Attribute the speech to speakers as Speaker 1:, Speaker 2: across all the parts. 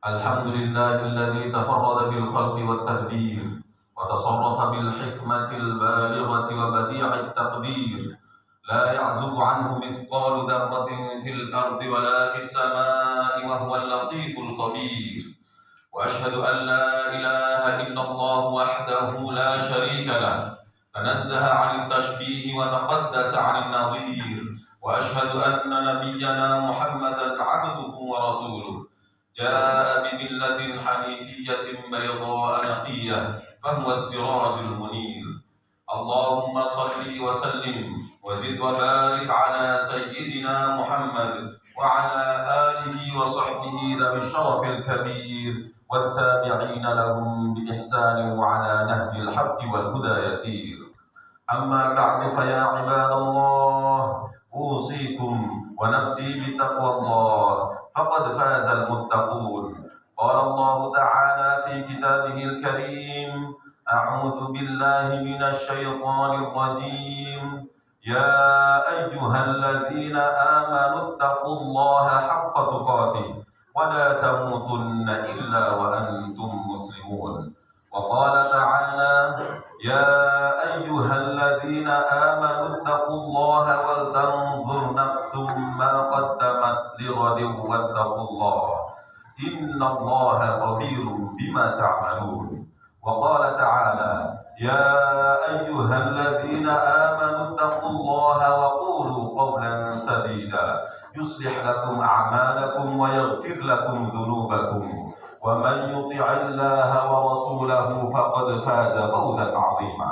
Speaker 1: الحمد لله الذي تفرد بالخلق والتدبير وتصرف بالحكمة البالغة وبديع التقدير. لا يعزب عنه مثقال ذرة في الأرض ولا في السماء وهو اللطيف الخبير. وأشهد أن لا إله إلا الله وحده لا شريك له، تنزه عن التشبيه وتقدس عن النظير. وأشهد أن نبينا محمدا عبده ورسوله، جاء بملة حنيفية بيضاء نقية، فهو السراج المنير. اللهم صل وسلم وزد وبارك على سيدنا محمد وعلى آله وصحبه ذوي الشرف الكبير والتابعين لهم بإحسان وعلى نهج الحق والهدى يسير. أما بعد، فيا عباد الله، أوصيكم ونفسي بتقوى الله، فقد فاز المتقون. قال الله تعالى في كتابه الكريم: أعوذ بالله من الشيطان الرجيم. يا أيها الذين آمنوا اتقوا الله حق تقاته ولا تموتن إلا وأنتم مسلمون. وقال تعالى: يا أيها الذين آمنوا اتقوا الله ولتنظر نفس ما قدمت لغد واتقوا الله إن الله خبير بما تعملون. وقال تعالى: يا أيها الذين آمنوا اتقوا الله وقولوا قولا سديدا يصلح لكم أعمالكم ويغفر لكم ذنوبكم ومن يطع الله ورسوله فقد فاز فوزا عظيما.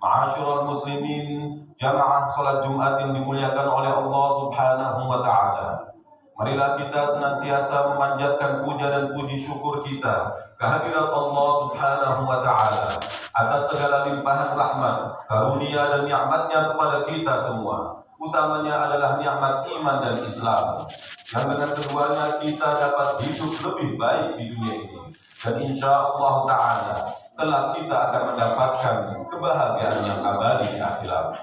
Speaker 1: Ma'asyiral muslimin, jamaah salat Jumat yang dimuliakan oleh Allah Subhanahu wa taala. Marilah kita senantiasa memanjatkan puja dan puji syukur kita kehadirat Allah Subhanahu wa taala atas segala limpahan rahmat, karunia dan nikmatnya kepada kita semua. Utamanya adalah nikmat iman dan Islam, yang dengan keduanya kita dapat hidup lebih baik di dunia ini, dan insya Allah ta'ala telah kita akan mendapatkan kebahagiaan yang abadi di akhirat.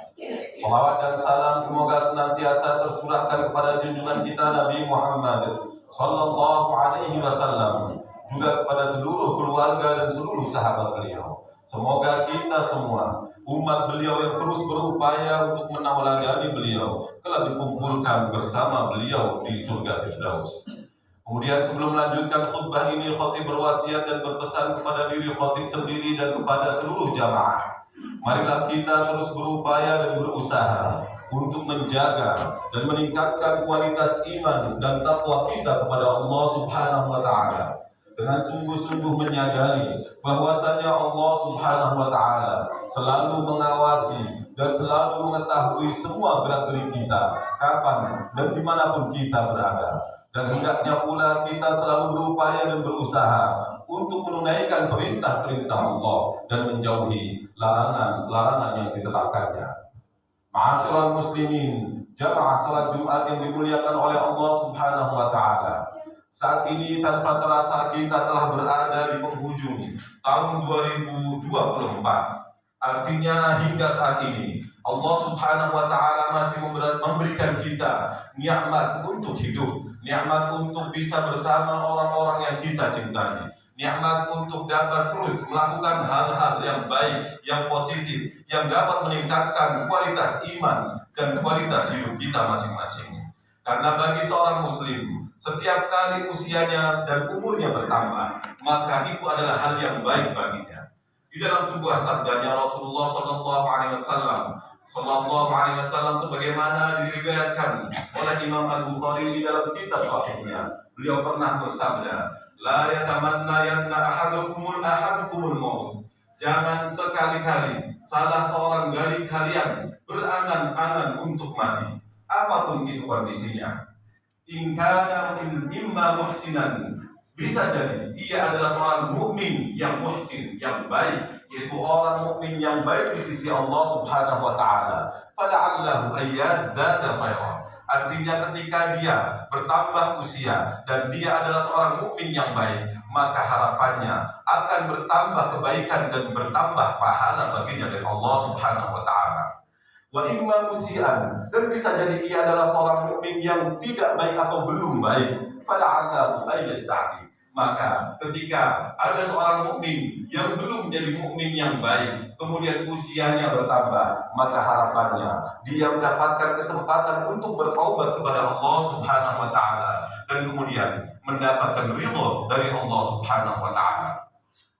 Speaker 1: Salawat dan salam semoga senantiasa tercurahkan kepada junjungan kita Nabi Muhammad sallallahu alaihi wasallam, juga kepada seluruh keluarga dan seluruh sahabat beliau. Semoga kita semua, umat beliau yang terus berupaya untuk menauladani beliau, telah dikumpulkan bersama beliau di surga Firdaus. Kemudian sebelum melanjutkan khutbah ini, khatib berwasiat dan berpesan kepada diri khatib sendiri dan kepada seluruh jamaah. Marilah kita terus berupaya dan berusaha untuk menjaga dan meningkatkan kualitas iman dan takwa kita kepada Allah Subhanahu wa taala, dengan sungguh-sungguh menyadari bahwasanya Allah Subhanahu wa taala selalu mengawasi dan selalu mengetahui semua gerak-gerik kita, kapan dan dimanapun kita berada. Dan hendaknya pula kita selalu berupaya dan berusaha untuk menunaikan perintah-perintah Allah dan menjauhi larangan-larangan yang ditetapkannya. Ma'asyiral muslimin, jamaah salat Jumat yang dimuliakan oleh Allah Subhanahu wa taala. Saat ini tanpa terasa kita telah berada di penghujung tahun 2024. Artinya hingga saat ini Allah Subhanahu wa taala masih memberikan kita nikmat untuk hidup, nikmat untuk bisa bersama orang-orang yang kita cintai, nikmat untuk dapat terus melakukan hal-hal yang baik, yang positif, yang dapat meningkatkan kualitas iman dan kualitas hidup kita masing-masing. Karena bagi seorang muslim, setiap kali usianya dan umurnya bertambah, maka itu adalah hal yang baik baginya. Di dalam sebuah sabdanya Rasulullah Sallallahu Alaihi Wasallam sebagaimana diriwayatkan oleh Imam Al-Bukhari di dalam kitab sahihnya, beliau pernah bersabda, la yatamanna yanna ahadukumul maut. Jangan sekali-kali salah seorang dari kalian berangan-angan untuk mati, apapun itu kondisinya. In kana imma muhsinan, bisa jadi ia adalah seorang mukmin yang muhsin, yang baik, yaitu orang mukmin yang baik di sisi Allah Subhanahu wa taala. Fala'allahu ayyazdada khairan. Artinya ketika dia bertambah usia dan dia adalah seorang mukmin yang baik, maka harapannya akan bertambah kebaikan dan bertambah pahala baginya dari Allah Subhanahu wa taala. Wa imma musian, dan bisa jadi ia adalah seorang mukmin yang tidak baik atau belum baik,
Speaker 2: fala'allahu ayyasta'ti. Maka ketika ada seorang mukmin yang belum menjadi mukmin yang baik, kemudian usianya bertambah, maka harapannya dia mendapatkan kesempatan untuk bertaubat kepada Allah Subhanahu wa taala dan kemudian mendapatkan ridha dari Allah Subhanahu wa taala.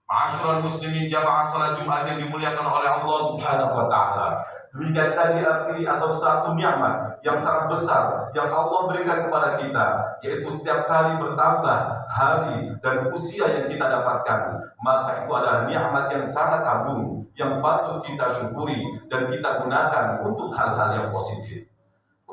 Speaker 2: Ma'asyiral muslimin, jamaah salat Jumat yang dimuliakan oleh Allah Subhanahu wa taala. Demikian tadi arti atau satu nikmat yang sangat besar yang Allah berikan kepada kita, yaitu setiap kali bertambah hari dan usia yang kita dapatkan, maka itu adalah nikmat yang sangat agung yang patut kita syukuri dan kita gunakan untuk hal-hal yang positif.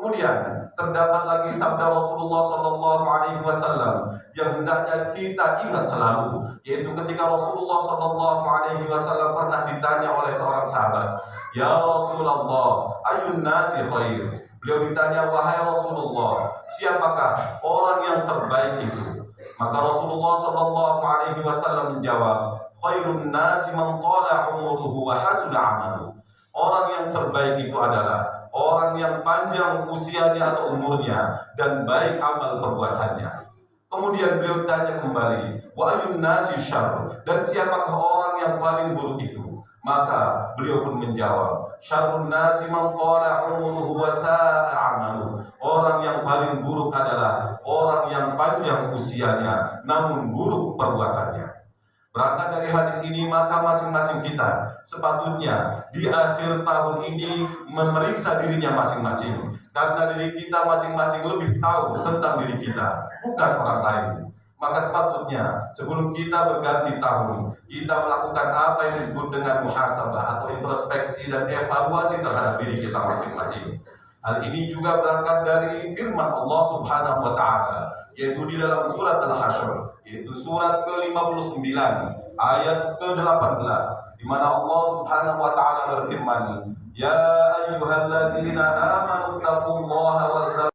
Speaker 2: Kemudian terdapat lagi sabda Rasulullah Sallallahu Alaihi Wasallam yang hendaknya kita ingat selalu, yaitu ketika Rasulullah Sallallahu Alaihi Wasallam pernah ditanya oleh seorang sahabat, "Ya Rasulullah, ayun nasi khair?" Beliau ditanya, "Wahai Rasulullah, siapakah orang yang terbaik itu?" Maka Rasulullah Sallallahu Alaihi Wasallam menjawab, "Khairun nasi man tala umuruhu wa hasuna amaluhu." Orang yang terbaik itu adalah orang yang panjang usianya atau umurnya dan baik amal perbuatannya. Kemudian beliau tanya kembali, wa ayyun nasi syarr, dan siapakah orang yang paling buruk itu? Maka beliau pun menjawab, syarrun nasi man tala umuruhu wa sa'a amaluhu. Orang yang paling buruk adalah orang yang panjang usianya namun buruk perbuatannya. Berangkat dari hadis ini, maka masing-masing kita sepatutnya di akhir tahun ini memeriksa dirinya masing-masing, karena diri kita masing-masing lebih tahu tentang diri kita, bukan orang lain. Maka sepatutnya sebelum kita berganti tahun, kita melakukan apa yang disebut dengan muhasabah atau introspeksi dan evaluasi terhadap diri kita masing-masing. Hal ini juga berangkat dari firman Allah Subhanahu wa taala, yaitu di dalam surat Al-Hasyr, yaitu surat ke-59 ayat ke-18, di mana Allah Subhanahu wa taala berfirman, "Ya ayyuhalladzina amanu taqullaha wal